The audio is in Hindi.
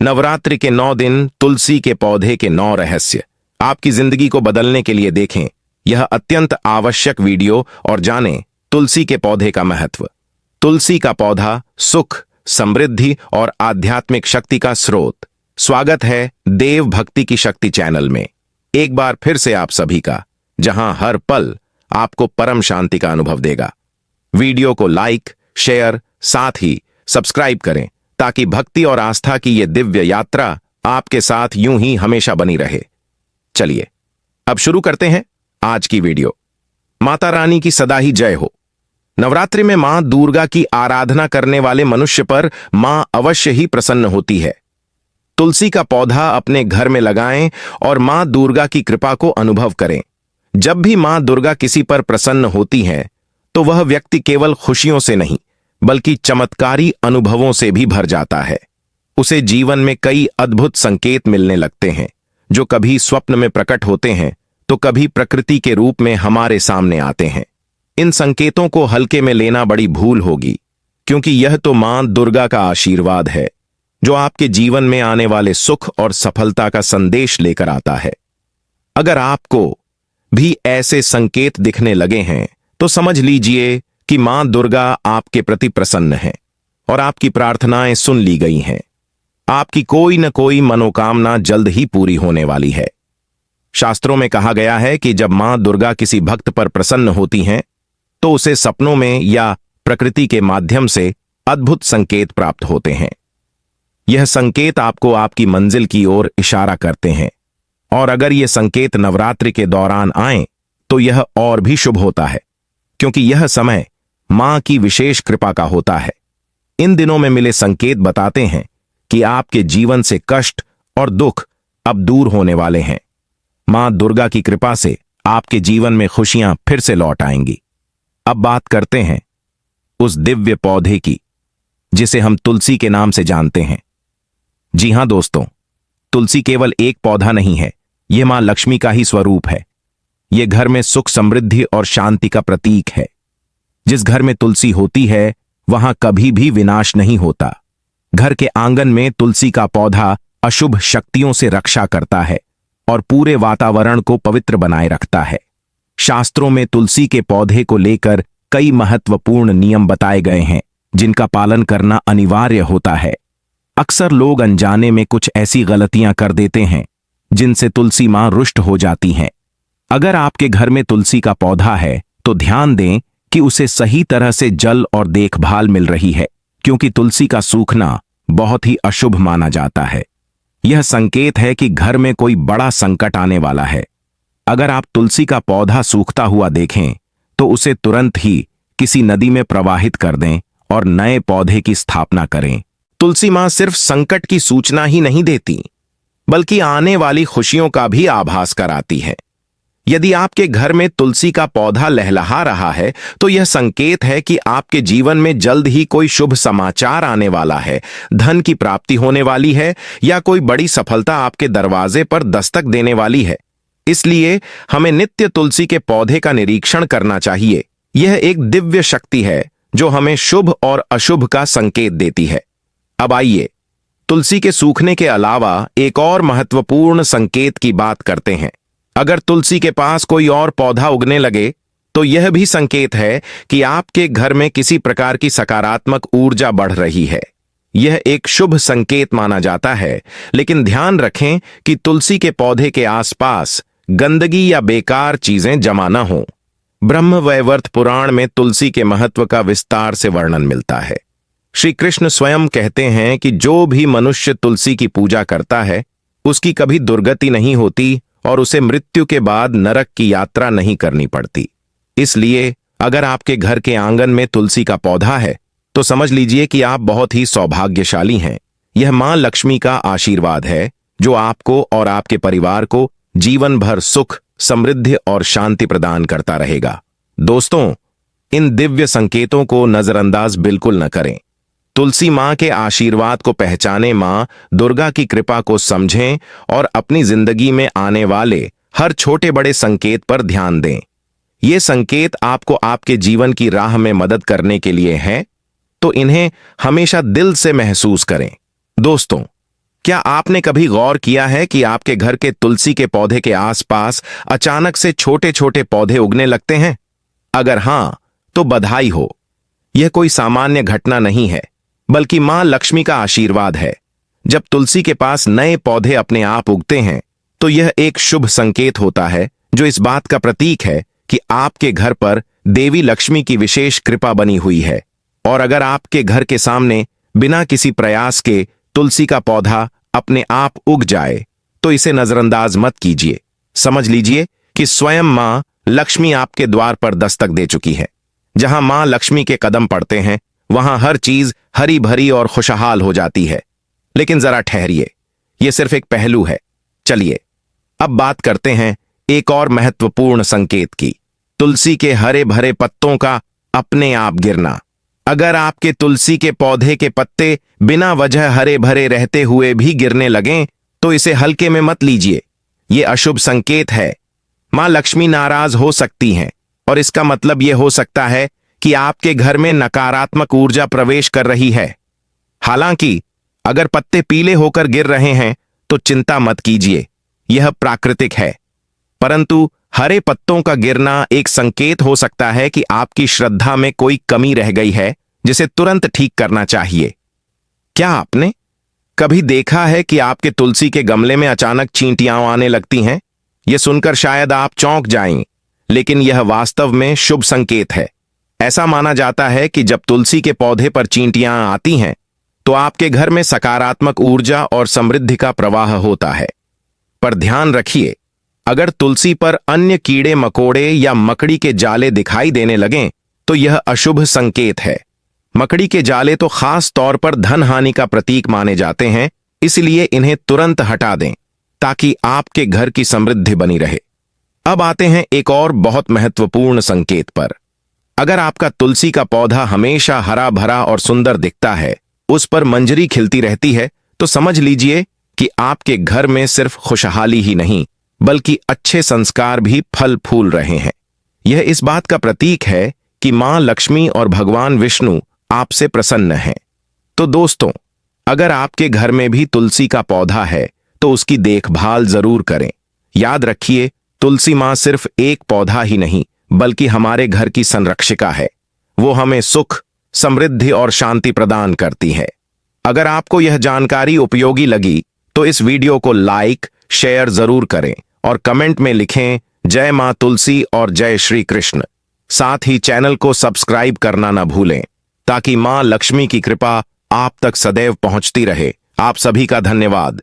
नवरात्रि के 9 दिन, तुलसी के पौधे के 9 रहस्य आपकी जिंदगी को बदलने के लिए देखें यह अत्यंत आवश्यक वीडियो और जानें तुलसी के पौधे का महत्व। तुलसी का पौधा सुख, समृद्धि और आध्यात्मिक शक्ति का स्रोत। स्वागत है देव भक्ति की शक्ति चैनल में एक बार फिर से आप सभी का, जहां हर पल आपको परम शांति का अनुभव देगा। वीडियो को लाइक, शेयर, साथ ही सब्सक्राइब करें ताकि भक्ति और आस्था की यह दिव्य यात्रा आपके साथ यूं ही हमेशा बनी रहे। चलिए अब शुरू करते हैं आज की वीडियो। माता रानी की सदा ही जय हो। नवरात्रि में मां दुर्गा की आराधना करने वाले मनुष्य पर मां अवश्य ही प्रसन्न होती है। तुलसी का पौधा अपने घर में लगाएं और मां दुर्गा की कृपा को अनुभव करें। जब भी मां दुर्गा किसी पर प्रसन्न होती हैं, तो वह व्यक्ति केवल खुशियों से नहीं बल्कि चमत्कारी अनुभवों से भी भर जाता है। उसे जीवन में कई अद्भुत संकेत मिलने लगते हैं, जो कभी स्वप्न में प्रकट होते हैं तो कभी प्रकृति के रूप में हमारे सामने आते हैं। इन संकेतों को हल्के में लेना बड़ी भूल होगी, क्योंकि यह तो मां दुर्गा का आशीर्वाद है जो आपके जीवन में आने वाले सुख और सफलता का संदेश लेकर आता है। अगर आपको भी ऐसे संकेत दिखने लगे हैं तो समझ लीजिए कि मां दुर्गा आपके प्रति प्रसन्न है और आपकी प्रार्थनाएं सुन ली गई हैं। आपकी कोई न कोई मनोकामना जल्द ही पूरी होने वाली है। शास्त्रों में कहा गया है कि जब मां दुर्गा किसी भक्त पर प्रसन्न होती हैं तो उसे सपनों में या प्रकृति के माध्यम से अद्भुत संकेत प्राप्त होते हैं। यह संकेत आपको आपकी मंजिल की ओर इशारा करते हैं, और अगर यह संकेत नवरात्रि के दौरान आए तो यह और भी शुभ होता है, क्योंकि यह समय मां की विशेष कृपा का होता है। इन दिनों में मिले संकेत बताते हैं कि आपके जीवन से कष्ट और दुख अब दूर होने वाले हैं। मां दुर्गा की कृपा से आपके जीवन में खुशियां फिर से लौट आएंगी। अब बात करते हैं उस दिव्य पौधे की जिसे हम तुलसी के नाम से जानते हैं। जी हां दोस्तों, तुलसी केवल एक पौधा नहीं है, यह मां लक्ष्मी का ही स्वरूप है। यह घर में सुख, समृद्धि और शांति का प्रतीक है। जिस घर में तुलसी होती है वहां कभी भी विनाश नहीं होता। घर के आंगन में तुलसी का पौधा अशुभ शक्तियों से रक्षा करता है और पूरे वातावरण को पवित्र बनाए रखता है। शास्त्रों में तुलसी के पौधे को लेकर कई महत्वपूर्ण नियम बताए गए हैं, जिनका पालन करना अनिवार्य होता है। अक्सर लोग अनजाने में कुछ ऐसी गलतियां कर देते हैं जिनसे तुलसी मां रुष्ट हो जाती हैं। अगर आपके घर में तुलसी का पौधा है तो ध्यान दें कि उसे सही तरह से जल और देखभाल मिल रही है, क्योंकि तुलसी का सूखना बहुत ही अशुभ माना जाता है। यह संकेत है कि घर में कोई बड़ा संकट आने वाला है। अगर आप तुलसी का पौधा सूखता हुआ देखें तो उसे तुरंत ही किसी नदी में प्रवाहित कर दें और नए पौधे की स्थापना करें। तुलसी मां सिर्फ संकट की सूचना ही नहीं देती, बल्कि आने वाली खुशियों का भी आभास कराती है। यदि आपके घर में तुलसी का पौधा लहलहा रहा है तो यह संकेत है कि आपके जीवन में जल्द ही कोई शुभ समाचार आने वाला है, धन की प्राप्ति होने वाली है या कोई बड़ी सफलता आपके दरवाजे पर दस्तक देने वाली है। इसलिए हमें नित्य तुलसी के पौधे का निरीक्षण करना चाहिए। यह एक दिव्य शक्ति है जो हमें शुभ और अशुभ का संकेत देती है। अब आइए तुलसी के सूखने के अलावा एक और महत्वपूर्ण संकेत की बात करते हैं। अगर तुलसी के पास कोई और पौधा उगने लगे तो यह भी संकेत है कि आपके घर में किसी प्रकार की सकारात्मक ऊर्जा बढ़ रही है। यह एक शुभ संकेत माना जाता है, लेकिन ध्यान रखें कि तुलसी के पौधे के आसपास गंदगी या बेकार चीजें जमा न हों। ब्रह्म वैवर्त पुराण में तुलसी के महत्व का विस्तार से वर्णन मिलता है। श्री कृष्ण स्वयं कहते हैं कि जो भी मनुष्य तुलसी की पूजा करता है उसकी कभी दुर्गति नहीं होती और उसे मृत्यु के बाद नरक की यात्रा नहीं करनी पड़ती। इसलिए अगर आपके घर के आंगन में तुलसी का पौधा है तो समझ लीजिए कि आप बहुत ही सौभाग्यशाली हैं। यह मां लक्ष्मी का आशीर्वाद है जो आपको और आपके परिवार को जीवन भर सुख, समृद्धि और शांति प्रदान करता रहेगा। दोस्तों, इन दिव्य संकेतों को नजरअंदाज बिल्कुल न करें। तुलसी मां के आशीर्वाद को पहचाने, मां दुर्गा की कृपा को समझें और अपनी जिंदगी में आने वाले हर छोटे बड़े संकेत पर ध्यान दें। ये संकेत आपको आपके जीवन की राह में मदद करने के लिए हैं, तो इन्हें हमेशा दिल से महसूस करें। दोस्तों, क्या आपने कभी गौर किया है कि आपके घर के तुलसी के पौधे के आसपास अचानक से छोटे छोटे पौधे उगने लगते हैं? अगर हां, तो बधाई हो। यह कोई सामान्य घटना नहीं है, बल्कि मां लक्ष्मी का आशीर्वाद है। जब तुलसी के पास नए पौधे अपने आप उगते हैं, तो यह एक शुभ संकेत होता है, जो इस बात का प्रतीक है कि आपके घर पर देवी लक्ष्मी की विशेष कृपा बनी हुई है। और अगर आपके घर के सामने बिना किसी प्रयास के तुलसी का पौधा अपने आप उग जाए, तो इसे नजरअंदाज मत कीजिए। समझ लीजिए कि स्वयं मां लक्ष्मी आपके द्वार पर दस्तक दे चुकी है। जहां मां लक्ष्मी के कदम पड़ते हैं, वहां हर चीज हरी भरी और खुशहाल हो जाती है। लेकिन जरा ठहरिए, यह सिर्फ एक पहलू है। चलिए अब बात करते हैं एक और महत्वपूर्ण संकेत की, तुलसी के हरे भरे पत्तों का अपने आप गिरना। अगर आपके तुलसी के पौधे के पत्ते बिना वजह हरे भरे रहते हुए भी गिरने लगें, तो इसे हल्के में मत लीजिए। यह अशुभ संकेत है। मां लक्ष्मी नाराज हो सकती हैं, और इसका मतलब यह हो सकता है कि आपके घर में नकारात्मक ऊर्जा प्रवेश कर रही है। हालांकि अगर पत्ते पीले होकर गिर रहे हैं, तो चिंता मत कीजिए, यह प्राकृतिक है। परंतु हरे पत्तों का गिरना एक संकेत हो सकता है कि आपकी श्रद्धा में कोई कमी रह गई है, जिसे तुरंत ठीक करना चाहिए। क्या आपने कभी देखा है कि आपके तुलसी के गमले में अचानक चींटियां आने लगती हैं? यह सुनकर शायद आप चौंक जाएं, लेकिन यह वास्तव में शुभ संकेत है। ऐसा माना जाता है कि जब तुलसी के पौधे पर चींटियां आती हैं, तो आपके घर में सकारात्मक ऊर्जा और समृद्धि का प्रवाह होता है। पर ध्यान रखिए, अगर तुलसी पर अन्य कीड़े मकोड़े या मकड़ी के जाले दिखाई देने लगें, तो यह अशुभ संकेत है। मकड़ी के जाले तो खास तौर पर धन हानि का प्रतीक माने जाते हैं, इसलिए इन्हें तुरंत हटा दें, ताकि आपके घर की समृद्धि बनी रहे। अब आते हैं एक और बहुत महत्वपूर्ण संकेत पर। अगर आपका तुलसी का पौधा हमेशा हरा भरा और सुंदर दिखता है, उस पर मंजरी खिलती रहती है, तो समझ लीजिए कि आपके घर में सिर्फ खुशहाली ही नहीं, बल्कि अच्छे संस्कार भी फल फूल रहे हैं। यह इस बात का प्रतीक है कि मां लक्ष्मी और भगवान विष्णु आपसे प्रसन्न हैं। तो दोस्तों, अगर आपके घर में भी तुलसी का पौधा है, तो उसकी देखभाल जरूर करें। याद रखिए, तुलसी मां सिर्फ एक पौधा ही नहीं, बल्कि हमारे घर की संरक्षिका है। वो हमें सुख, समृद्धि और शांति प्रदान करती है। अगर आपको यह जानकारी उपयोगी लगी, तो इस वीडियो को लाइक, शेयर जरूर करें और कमेंट में लिखें जय मां तुलसी और जय श्री कृष्ण। साथ ही चैनल को सब्सक्राइब करना न भूलें, ताकि मां लक्ष्मी की कृपा आप तक सदैव पहुंचती रहे। आप सभी का धन्यवाद।